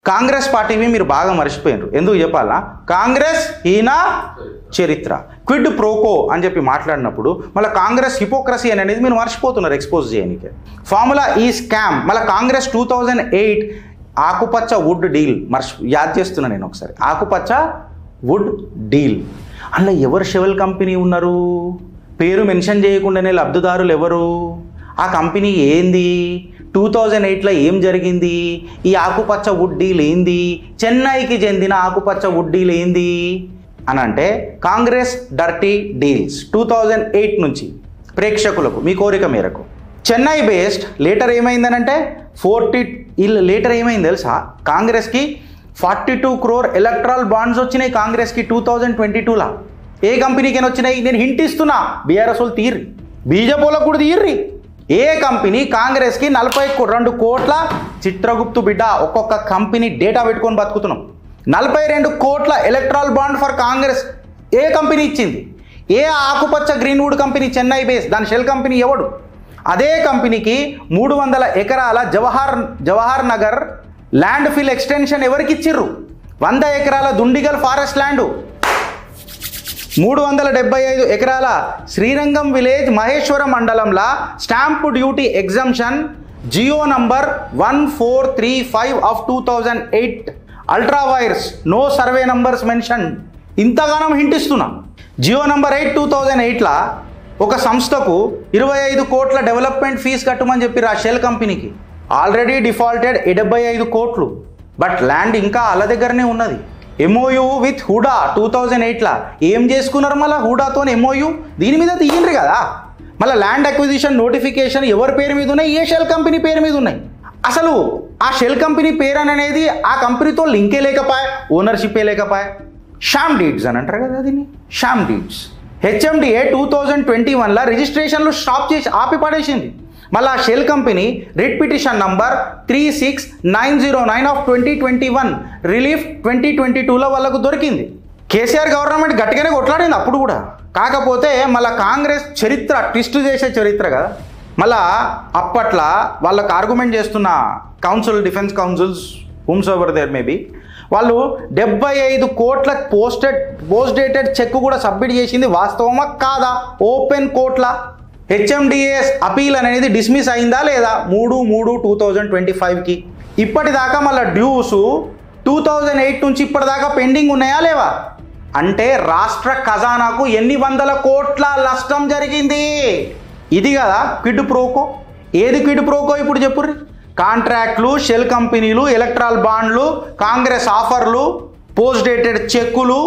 కాంగ్రెస్ పార్టీవి మీరు బాగా మర్చిపోయినారు. ఎందుకు చెప్పాలా? కాంగ్రెస్ హీన చరిత్ర, క్విడ్ ప్రోకో అని చెప్పి మాట్లాడినప్పుడు మళ్ళీ కాంగ్రెస్ హిపోక్రసీ అనేది మీరు మర్చిపోతున్నారు ఎక్స్పోజ్ చేయడానికి. ఫార్ములా ఈ స్కామ్. మళ్ళీ కాంగ్రెస్ 2008 ఆకుపచ్చ వుడ్ డీల్ యాద్ చేస్తున్నా నేను ఒకసారి. ఆకుపచ్చ వుడ్ డీల్ అందులో ఎవరు షెవెల్ కంపెనీ ఉన్నారు? పేరు మెన్షన్ చేయకుండానే లబ్ధిదారులు ఎవరు? ఆ కంపెనీ ఏంది? 2008లో ఏం జరిగింది? ఈ ఆకుపచ్చ వుడ్ డీల్ ఏంది? చెన్నైకి చెందిన ఆకుపచ్చ వుడ్ డీల్ ఏంది అని అంటే కాంగ్రెస్ డర్టీ డీల్స్ 2008 నుంచి ప్రేక్షకులకు మీ కోరిక మేరకు చెన్నై బేస్డ్. లేటర్ ఏమైందనంటే లేటర్ ఏమైంది తెలుసా? కాంగ్రెస్కి 42 crore ఎలక్ట్రల్ బాండ్స్ వచ్చినాయి కాంగ్రెస్కి 2022లా. ఏ కంపెనీకైనా వచ్చినాయి? నేను హింట్ ఇస్తున్నా, బీఆర్ఎస్ వాళ్ళు తీర్రి, బీజేపీలకు కూడా తీర్రి. ఏ కంపెనీ కాంగ్రెస్కి 42 కోట్ల చిత్రగుప్తు బిడ్డ ఒక్కొక్క కంపెనీ డేటా పెట్టుకొని బతుకుతున్నాం. 42 కోట్ల electoral bond for Congress A company ఇచ్చింది? ఏ ఆకుపచ్చ గ్రీన్వుడ్ కంపెనీ? చెన్నై బేస్, దాని షెల్ కంపెనీ ఎవడు? అదే కంపెనీకి 300 ఎకరాల Jawahar Nagar land fill extension ఎవరికి ఇచ్చిర్రు? 100 ఎకరాల దుండిగల్ ఫారెస్ట్ ల్యాండ్, 375 ఎకరాల శ్రీరంగం విలేజ్ మహేశ్వర మండలంలో stamp duty exemption G O number 1435 of 2008 ultra vires, no survey numbers mention. ఇంతగానం హింట్ ఇస్తున్నా. జియో నంబర్ 8 2008లా ఒక సంస్థకు 25 కోట్ల డెవలప్మెంట్ ఫీజు కట్టమని చెప్పి ఆ షెల్ కంపెనీకి. ఆల్రెడీ డిఫాల్టెడ్ 75 కోట్లు, బట్ ల్యాండ్ ఇంకా వాళ్ళ దగ్గరనే ఉన్నది. ఎంఓయూ విత్ హుడా 2008లా ఏం చేసుకున్నారు? మళ్ళీ హుడాతో ఎంఓయూ దీని మీద తీయండ్రు కదా. మళ్ళీ ల్యాండ్ అక్విజిషన్ నోటిఫికేషన్ ఎవరి పేరు మీద ఉన్నాయి? ఏ షెల్ కంపెనీ పేరు మీద ఉన్నాయి. అసలు ఆ షెల్ కంపెనీ పేరు అనేది ఆ కంపెనీతో లింకే లేకపోయా, ఓనర్షిప్పే లేకపోయా. షామ్ డీడ్స్ అని అంటారు కదా దీన్ని, షామ్ డీడ్స్. హెచ్ఎండిఏ 2021లా రిజిస్ట్రేషన్లు స్టాప్ చేసి ఆపి పడేసింది. మళ్ళీ ఆ shell company writ petition number 36909 of 2021 relief 2022లో వాళ్ళకు దొరికింది. కేసీఆర్ గవర్నమెంట్ గట్టిగానే కొట్లాడింది అప్పుడు కూడా. కాకపోతే మళ్ళీ కాంగ్రెస్ చరిత్ర ట్విస్ట్ చేసే చరిత్ర కదా. మళ్ళా అప్పట్లో వాళ్ళకు ఆర్గ్యుమెంట్ చేస్తున్న council, defence councils, whomsoever there maybe, వాళ్ళు 75 కోట్ల పోస్ట్ డేటెడ్ చెక్ కూడా సబ్మిట్ చేసింది. వాస్తవమా కాదా? ఓపెన్ కోర్ట్ల హెచ్ఎండిఏఎస్ అపీల్ అనేది డిస్మిస్ అయిందా లేదా? 3/3/2025కి. ఇప్పటిదాకా మళ్ళీ డ్యూస్ 2008 నుంచి ఇప్పటిదాకా పెండింగ్ ఉన్నాయా లేవా? అంటే రాష్ట్ర ఖజానాకు ఎన్ని వందల కోట్ల నష్టం జరిగింది. ఇది కదా క్విడ్ ప్రోకో. ఏది క్విడ్ ప్రోకో ఇప్పుడు చెప్పుర్రి? కాంట్రాక్ట్లు, షెల్ కంపెనీలు, ఎలక్ట్రల్ బాండ్లు, కాంగ్రెస్ ఆఫర్లు, పోస్ట్ డేటెడ్ చెక్కులు,